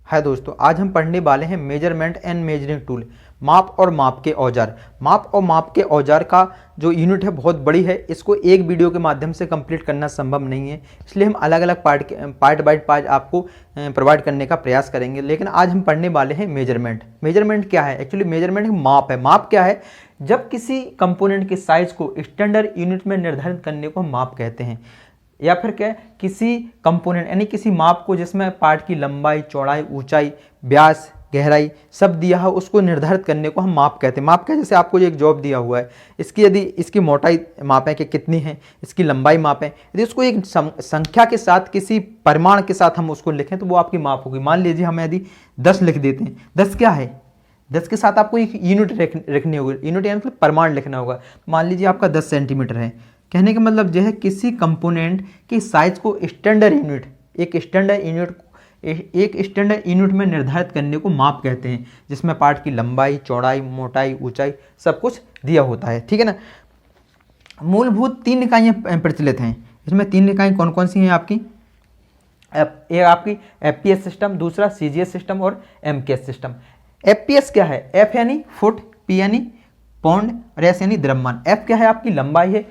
हाय दोस्तों, आज हम पढ़ने वाले हैं मेजरमेंट एंड मेजरिंग टूल। माप और माप के औजार। माप और माप के औजार का जो यूनिट है बहुत बड़ी है, इसको एक वीडियो के माध्यम से कंप्लीट करना संभव नहीं है, इसलिए हम अलग अलग पार्ट बाय पार्ट आपको प्रोवाइड करने का प्रयास करेंगे। लेकिन आज हम पढ़ने वाले हैं मेजरमेंट। मेजरमेंट क्या है? एक्चुअली मेजरमेंट माप है। माप क्या है? जब किसी कंपोनेंट के साइज को स्टैंडर्ड यूनिट में निर्धारित करने को हम माप कहते हैं। या फिर क्या, किसी कंपोनेंट यानी किसी माप को जिसमें पार्ट की लंबाई, चौड़ाई, ऊंचाई, व्यास, गहराई सब दिया हो, उसको निर्धारित करने को हम माप कहते हैं। माप क्या, जैसे आपको एक जॉब दिया हुआ है, इसकी यदि इसकी मोटाई मापें कि कितनी है, इसकी लंबाई मापें, यदि उसको एक संख्या के साथ, किसी परिमाण के साथ हम उसको लिखें तो वो आपकी माप होगी। मान लीजिए हम यदि 10 लिख देते हैं, 10 क्या है, 10 के साथ आपको एक यूनिट रखनी होगी। यूनिट यानी मतलब परिमाण लिखना होगा। मान लीजिए आपका 10 सेंटीमीटर है। कहने का मतलब यह है किसी कंपोनेंट की साइज को स्टैंडर्ड यूनिट, एक स्टैंडर्ड यूनिट में निर्धारित करने को माप कहते हैं, जिसमें पार्ट की लंबाई, चौड़ाई, मोटाई, ऊंचाई सब कुछ दिया होता है। ठीक है ना। मूलभूत 3 इकाइयाँ प्रचलित हैं। इसमें 3 इकाई कौन कौन सी हैं आपकी? एक आपकी एफपीएस सिस्टम, दूसरा सीजीएस सिस्टम और एमकेएस सिस्टम। एफपीएस क्या है? एफ यानी फुट, पी यानी पाउंड और एस यानी द्रव्यमान। एफ क्या है? आपकी लंबाई है।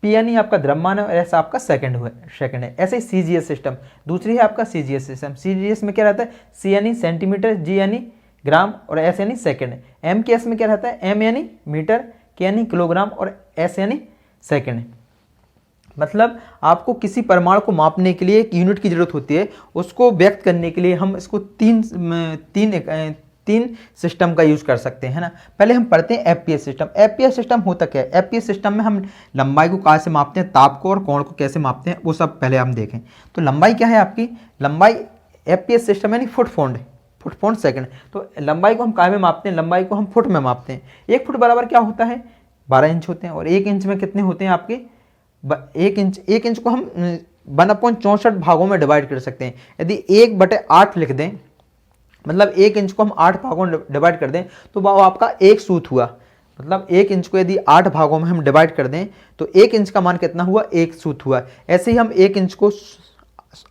पी यानी आपका द्रव्यमान है और एस आपका सेकंड है। ऐसे ही सीजीएस सिस्टम, दूसरी है आपका सीजीएस सिस्टम। सीजीएस में क्या रहता है? सी यानी सेंटीमीटर, जी यानी ग्राम और एस यानी सेकंड। एम के एस में क्या रहता है? एम यानी मीटर, के यानी किलोग्राम और एस यानी सेकंड। मतलब आपको किसी परिमाण को मापने के लिए एक यूनिट की जरूरत होती है, उसको व्यक्त करने के लिए हम इसको तीन सिस्टम का यूज कर सकते हैं ना। पहले हम पढ़ते हैं एफपीएस सिस्टम। एफपीएस सिस्टम होता क्या है? एफपीएस सिस्टम में हम लंबाई को कहाँ से मापते हैं, ताप को और कोण को कैसे मापते हैं, वो सब पहले हम देखें। तो लंबाई क्या है आपकी? लंबाई एफपीएस सिस्टम यानी फुट पाउंड सेकंड। तो लंबाई को हम कहाँ में मापते हैं? लंबाई को हम फुट में मापते हैं। 1 फुट बराबर क्या होता है? 12 इंच होते हैं। और 1 इंच में कितने होते हैं आपके? 1 इंच को हम 1/64 भागों में डिवाइड कर सकते हैं। यदि 1/8 लिख दें, मतलब 1 इंच को हम 8 भागों में डिवाइड कर दें, तो वो आपका 1 सूत हुआ। मतलब 1 इंच को यदि 8 भागों में हम डिवाइड कर दें तो 1 इंच का मान कितना हुआ? 1 सूत हुआ। ऐसे ही हम 1 इंच को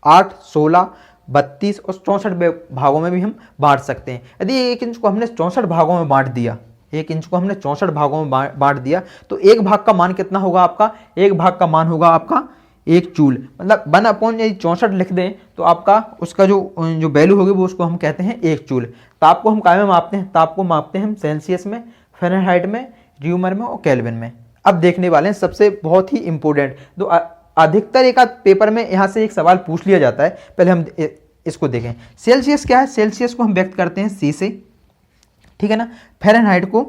8, 16, 32 और 64 भागों में भी हम बांट सकते हैं। यदि 1 इंच को हमने 64 भागों में बांट दिया, 1 इंच को हमने 64 भागों में बांट दिया, तो 1 भाग का मान कितना होगा आपका? 1 भाग का मान होगा आपका 1 जूल। मतलब 1/64 लिख दें तो आपका उसका जो वैल्यू होगी वो उसको हम कहते हैं 1 जूल। ताप को हम काय में मापते हैं? ताप को मापते हैं हम सेल्सियस में, फ़ारेनहाइट में, र्यूमर में और केल्विन में। अब देखने वाले हैं सबसे बहुत ही इंपॉर्टेंट, जो अधिकतर एक आध पेपर में यहाँ से एक सवाल पूछ लिया जाता है। पहले हम इसको देखें। सेल्सियस क्या है? सेल्सियस को हम व्यक्त करते हैं सी से, ठीक है ना। फ़ारेनहाइट को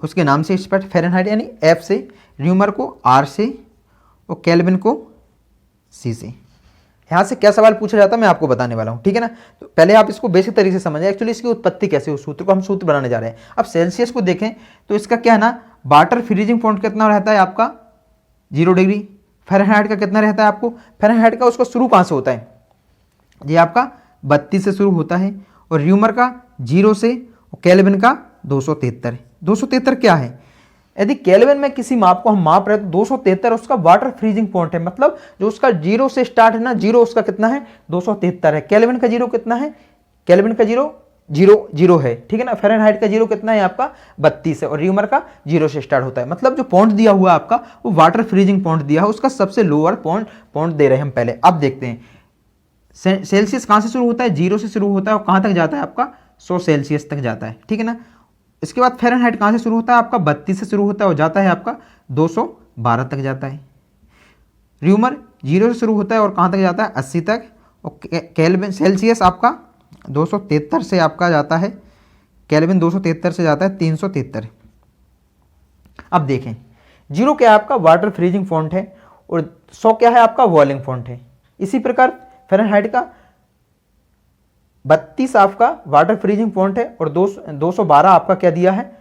उसके नाम से स्पष्ट फ़ारेनहाइट यानी एफ से, र्यूमर को आर से और केल्विन को सी से। यहाँ से क्या सवाल पूछा जाता है मैं आपको बताने वाला हूँ, ठीक है ना। तो पहले आप इसको बेसिक तरीके से समझें, एक्चुअली इसकी उत्पत्ति कैसे, उस सूत्र को हम सूत्र बनाने जा रहे हैं। अब सेल्सियस को देखें तो इसका क्या है ना, वाटर फ्रीजिंग पॉइंट कितना रहता है आपका? 0 डिग्री। फ़ारेनहाइट का कितना रहता है आपको? फ़ारेनहाइट का उसका शुरू कहाँ से होता है? ये आपका 32 से शुरू होता है। और र्यूमर का 0 से और केल्विन का 273। 273 क्या है? यदि केल्विन में किसी माप को हम माप रहे हैं तो 273 उसका वाटर फ्रीजिंग पॉइंट है। मतलब जो उसका 0 से स्टार्ट है ना, 0 उसका कितना है? 273 है। केल्विन का 0 कितना है? केल्विन का 0 है, ठीक है ना। फ़ारेनहाइट का 0 कितना है आपका? 32 है। और र्यूमर का 0 से स्टार्ट होता है। मतलब जो पॉइंट दिया हुआ है आपका वो वाटर फ्रीजिंग पॉइंट दिया है, उसका सबसे लोअर पॉइंट दे रहे हैं हम पहले। अब देखते हैं सेल्सियस कहाँ से शुरू होता है? 0 से शुरू होता है और कहाँ तक जाता है आपका? 100 सेल्सियस तक जाता है, ठीक है ना। इसके बाद फ़ारेनहाइट कहाँ से शुरू होता है आपका? 32 से शुरू होता है और जाता है आपका 212 तक जाता है। र्यूमर 0 से शुरू होता है और कहाँ तक जाता है? 80 तक। और केल्विन सेल्सियस आपका 273 से आपका जाता है, केल्विन 273 से जाता है 373। अब देखें 0 क्या है आपका? वाटर फ्रीजिंग पॉइंट है। और 100 क्या है आपका? बॉइलिंग पॉइंट है। इसी प्रकार फ़ारेनहाइट का 32 आपका वाटर फ्रीजिंग पॉइंट है और 212 आपका क्या दिया है?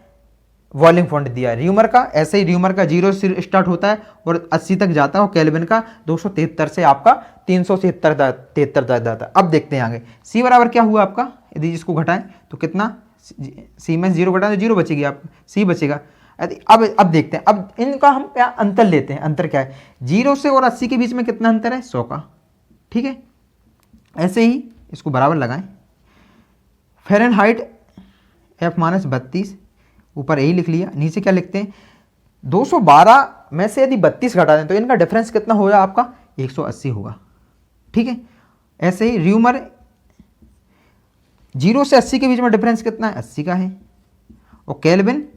बॉइलिंग पॉइंट दिया है। र्यूमर का ऐसे ही, र्यूमर का 0 से स्टार्ट होता है और 80 तक जाता है। और केल्विन का 273 से आपका 373 तक जाता है। अब देखते हैं आगे सी बराबर क्या हुआ आपका? यदि इसको घटाएं तो कितना? सी में 0 घटाएं तो 0 बचेगी, आपको सी बचेगा। अब देखते हैं, अब इनका हम क्या अंतर लेते हैं। अंतर क्या है? 0 से और 80 के बीच में कितना अंतर है? 100 का, ठीक है। ऐसे ही इसको बराबर लगाएं। फ़ारेनहाइट F-32, ऊपर यही लिख लिया, नीचे क्या लिखते हैं 212 में से यदि 32 घटा दें तो इनका डिफरेंस कितना होगा आपका 180 होगा। ठीक है, ऐसे ही र्यूमर 0 से 80 के बीच में डिफरेंस कितना है 80 का है, और केल्विन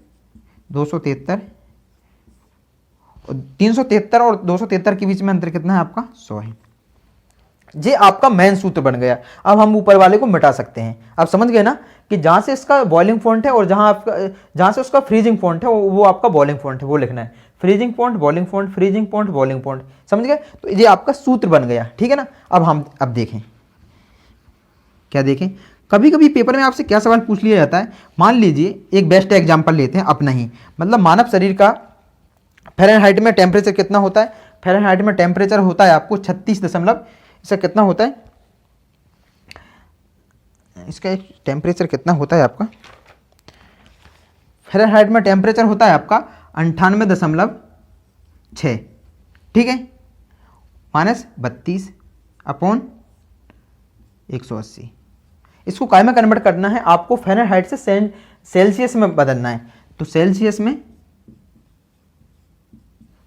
273, और 373 और 273 के बीच में अंतर कितना है आपका 100 है। ये आपका मेन सूत्र बन गया। अब हम ऊपर वाले को मिटा सकते हैं। आप समझ गए ना कि जहां से इसका बॉइलिंग पॉइंट है और जहां से उसका फ्रीजिंग पॉइंट है वो आपका बॉइलिंग पॉइंट है, वो लिखना है। Freezing point, boiling point, freezing point, boiling point, समझ गए। तो ये आपका सूत्र बन गया। ठीक है ना। अब देखें, क्या देखें, कभी कभी पेपर में आपसे क्या सवाल पूछ लिया जाता है। मान लीजिए एक बेस्ट एग्जाम्पल लेते हैं अपना ही, मतलब मानव शरीर का फ़ारेनहाइट में टेम्परेचर कितना होता है। फ़ारेनहाइट में टेम्परेचर होता है आपको 36 दशमलव, इसका कितना होता है, इसका एक टेम्परेचर कितना होता है आपका, फ़ारेनहाइट में टेम्परेचर होता है आपका 98.6। ठीक है, -32 अपॉन 180। इसको काय में कन्वर्ट करना है आपको, फ़ारेनहाइट से सेल्सियस में बदलना है। तो सेल्सियस में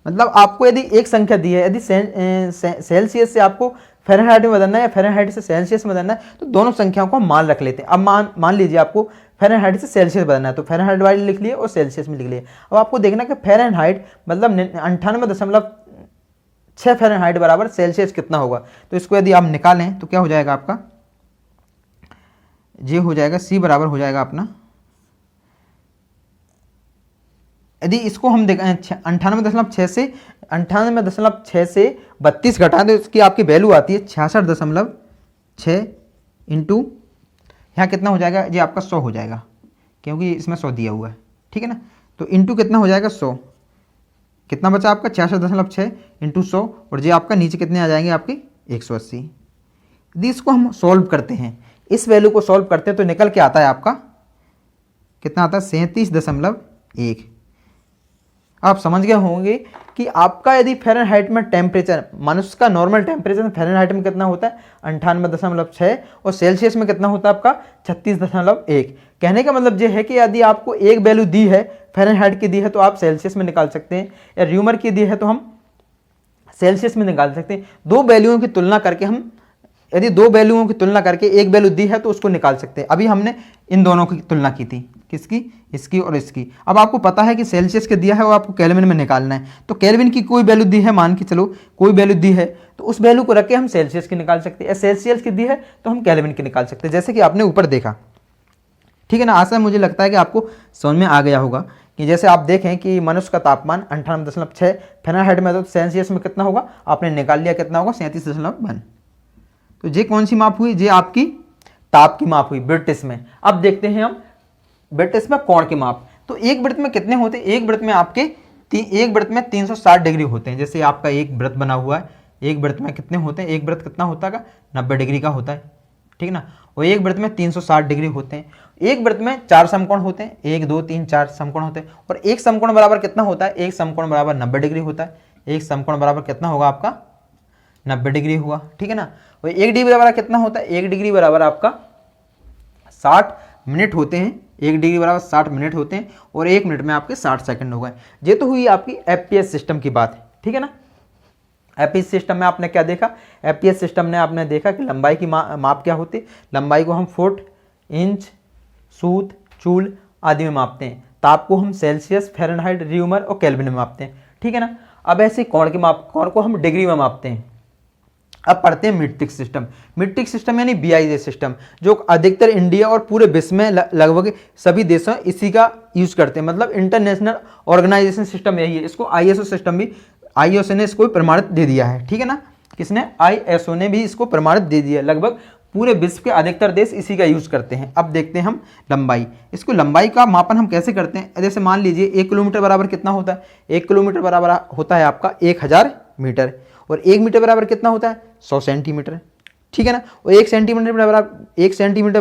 मतलब आपको यदि एक संख्या दी है, यदि सेल्सियस से आपको फ़ारेनहाइट में बदलना है या फ़ारेनहाइट से सेल्सियस में बदलना है, तो दोनों संख्याओं को हम मान रख लेते हैं। अब मान लीजिए आपको फ़ारेनहाइट से सेल्सियस बदलना है, तो फ़ारेनहाइट वाले लिख लिए और सेल्सियस में लिख लिए। अब आपको देखना कि फ़ारेनहाइट मतलब 98.6 फ़ारेनहाइट बराबर सेल्सियस कितना होगा। तो इसको यदि आप निकालें तो क्या हो जाएगा आपका, ये हो जाएगा C बराबर हो जाएगा अपना, यदि इसको हम देखें 98.6 से 32 घटाएं तो इसकी आपकी वैल्यू आती है 66.6 इंटू, यहाँ कितना हो जाएगा, ये आपका 100 हो जाएगा क्योंकि इसमें 100 दिया हुआ है। ठीक है ना। तो इंटू कितना हो जाएगा 100, कितना बचा आपका 66.6 इंटू 100, और ये आपका नीचे कितने आ जाएंगे आपके 180। यदि इसको हम सॉल्व करते हैं, इस वैल्यू को सॉल्व करते हैं तो निकल के आता है आपका कितना आता है 37.1। आप समझ गए होंगे कि आपका यदि फ़ारेनहाइट में टेम्परेचर, मनुष्य का नॉर्मल टेम्परेचर फ़ारेनहाइट में कितना होता है 98.6 और सेल्सियस में कितना होता है आपका 36.1। कहने का मतलब ये है कि यदि आपको एक वैल्यू दी है फ़ारेनहाइट की दी है तो आप सेल्सियस में निकाल सकते हैं, या र्यूमर की दी है तो हम सेल्सियस में निकाल सकते हैं। दो वैल्यूओं की तुलना करके हम, यदि दो वैल्यूओं की तुलना करके एक वैल्यू दी है तो उसको निकाल सकते हैं। अभी हमने इन दोनों की तुलना की थी, किसकी, इसकी और इसकी। अब आपको पता है कि सेल्सियस के दिया है और आपको केल्विन में निकालना है, तो केल्विन की कोई वैल्यू दी है, मान के चलो कोई वैल्यू दी है, तो उस वैल्यू को रख के हम सेल्सियस की निकाल सकते हैं, सेल्सियस की दी है तो हम केल्विन की निकाल सकते हैं, जैसे कि आपने ऊपर देखा। ठीक है ना। आशा मुझे लगता है कि आपको समझ में आ गया होगा कि जैसे आप देखें कि मनुष्य का तापमान 98.6 फ़ारेनहाइट में, तो सेल्सियस में कितना होगा आपने निकाल लिया, कितना होगा 37.1। तो ये कौन सी माप हुई, ये आपकी ताप की माप हुई ब्रिटिश में। अब देखते हैं हम ब्रिटिश में कोण की माप। तो एक वृत्त में कितने होते हैं, एक वृत्त में आपके एक वृत्त में 360 डिग्री होते हैं। जैसे आपका एक वृत्त बना हुआ है, एक वृत्त में कितने होते हैं, एक वृत्त कितना होता है 90 डिग्री का होता है। ठीक है ना। और एक वृत्त में 360 डिग्री होते हैं। एक वृत्त में 4 समकोण होते हैं, 1 2 3 4 समकोण होते हैं, और एक समकोण बराबर कितना होता है, एक समकोण बराबर 90 डिग्री होता है। एक समकोण बराबर कितना होगा आपका 90 डिग्री हुआ। ठीक है ना। और एक डिग्री बराबर कितना होता है, एक डिग्री बराबर आपका 60 मिनट होते हैं। एक डिग्री बराबर 60 मिनट होते हैं, और एक मिनट में आपके 60 सेकंड हो गए। ये तो हुई आपकी एफपीएस सिस्टम की बात। ठीक है ना। एफपीएस सिस्टम में आपने क्या देखा, एफपीएस सिस्टम में आपने देखा कि लंबाई की माप क्या होती है। लंबाई को हम फुट, इंच, सूत, चूल आदि में मापते हैं। ताप को हम सेल्सियस, फ़ारेनहाइट, र्यूमर और केल्विन में मापते हैं। ठीक है ना। अब ऐसे कोण की माप, कोण को हम डिग्री में मापते हैं। अब पढ़ते हैं मीट्रिक सिस्टम। मीट्रिक सिस्टम यानी बीआईजे सिस्टम, जो अधिकतर इंडिया और पूरे विश्व में लगभग सभी देशों इसी का यूज करते हैं। मतलब इंटरनेशनल ऑर्गेनाइजेशन सिस्टम यही है। इसको आईएसओ सिस्टम भी, आईएसओ ने इसको प्रमाणित दे दिया है। ठीक है ना। किसने, आईएसओ ने भी इसको प्रमाणित दे दिया है। लगभग पूरे विश्व के अधिकतर देश इसी का यूज करते हैं। अब देखते हैं हम लंबाई। इसको लंबाई का मापन हम कैसे करते हैं। जैसे मान लीजिए 1 किलोमीटर बराबर कितना होता है, 1 किलोमीटर बराबर होता है आपका 1000 मीटर, और 1 मीटर बराबर कितना होता है 100 सेंटीमीटर। ठीक है ना। और 1 सेंटीमीटर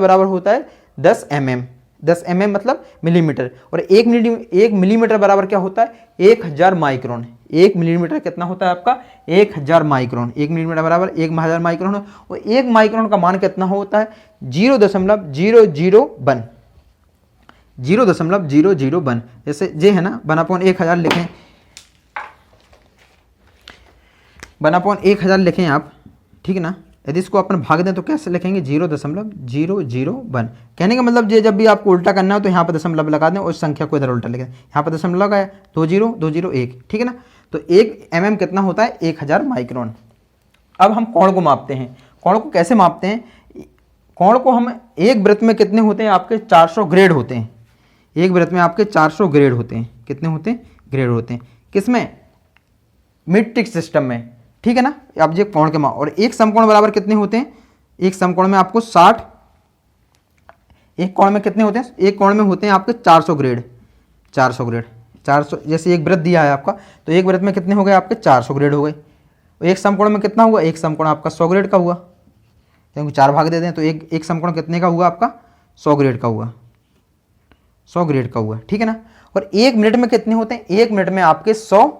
बराबर होता है 10 mm। 10 mm मतलब मिलीमीटर। और 1 मिलीमीटर बराबर क्या होता है 1000 माइक्रोन। 1 मिलीमीटर कितना होता है आपका 1000 माइक्रोन। 1 मिलीमीटर बराबर 1000 माइक्रोन, और 1 माइक्रोन का मान कितना होता है 0.001। 0.001, जैसे ये है ना 1/1000 लिखें, 1/1000 लिखें आप, ठीक है ना। यदि इसको अपन भाग दें तो कैसे लिखेंगे 0.001। कहने का मतलब ये जब भी आपको उल्टा करना हो तो यहाँ पर दशमलव लगा दें और उस संख्या को इधर उल्टा लिखें। यहाँ पर दशमलव लगाया 201, ठीक है ना। तो 1 mm कितना होता है 1000 माइक्रोन। अब हम कोण को मापते हैं। कोण को कैसे मापते हैं? कोण को हम एक वृत्त में कितने होते हैं आपके 400 ग्रेड होते हैं। एक वृत्त में आपके 400 ग्रेड होते हैं। कितने होते हैं? ग्रेड होते हैं। किसमें? मीट्रिक सिस्टम में, ठीक है ना। अब ये कोण के माप, और एक समकोण बराबर कितने होते हैं? एक समकोण में आपको 60, एक कोण में कितने होते हैं? एक कोण में होते हैं आपके 400 ग्रेड। 400 ग्रेड, 400, जैसे एक वृत्त दिया है आपका, तो एक वृत्त में कितने हो गए आपके 400 ग्रेड हो गए। एक समकोण में कितना हुआ? एक समकोण आपका 100 ग्रेड का हुआ, क्योंकि 4 भाग दे दें तो एक समकोण कितने का हुआ आपका 100 ग्रेड का हुआ, 100 ग्रेड का हुआ, ठीक है ना। और 1 मिनट में कितने होते हैं? 1 मिनट में आपके 100,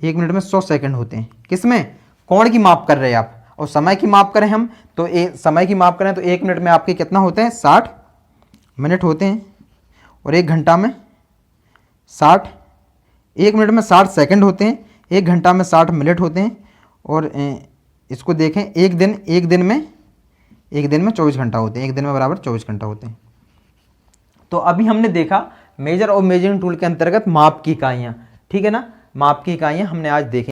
1 मिनट में 100 सेकंड होते हैं। किसमें? कोण की माप कर रहे हैं आप। और समय की माप करें हम तो समय की माप करें तो 1 मिनट में आपके कितना होते हैं 60 मिनट होते हैं, और 1 घंटा में 60, 1 मिनट में 60 सेकंड होते हैं, 1 घंटा में 60 मिनट होते हैं। और इसको देखें, एक दिन में 24 घंटा होते हैं। एक दिन में बराबर 24 घंटा होते हैं। तो अभी हमने देखा मेजर और मेजरिंग टूल के अंतर्गत माप की इकाइयाँ, ठीक है ना। माप की इकाइयाँ हमने आज देखी।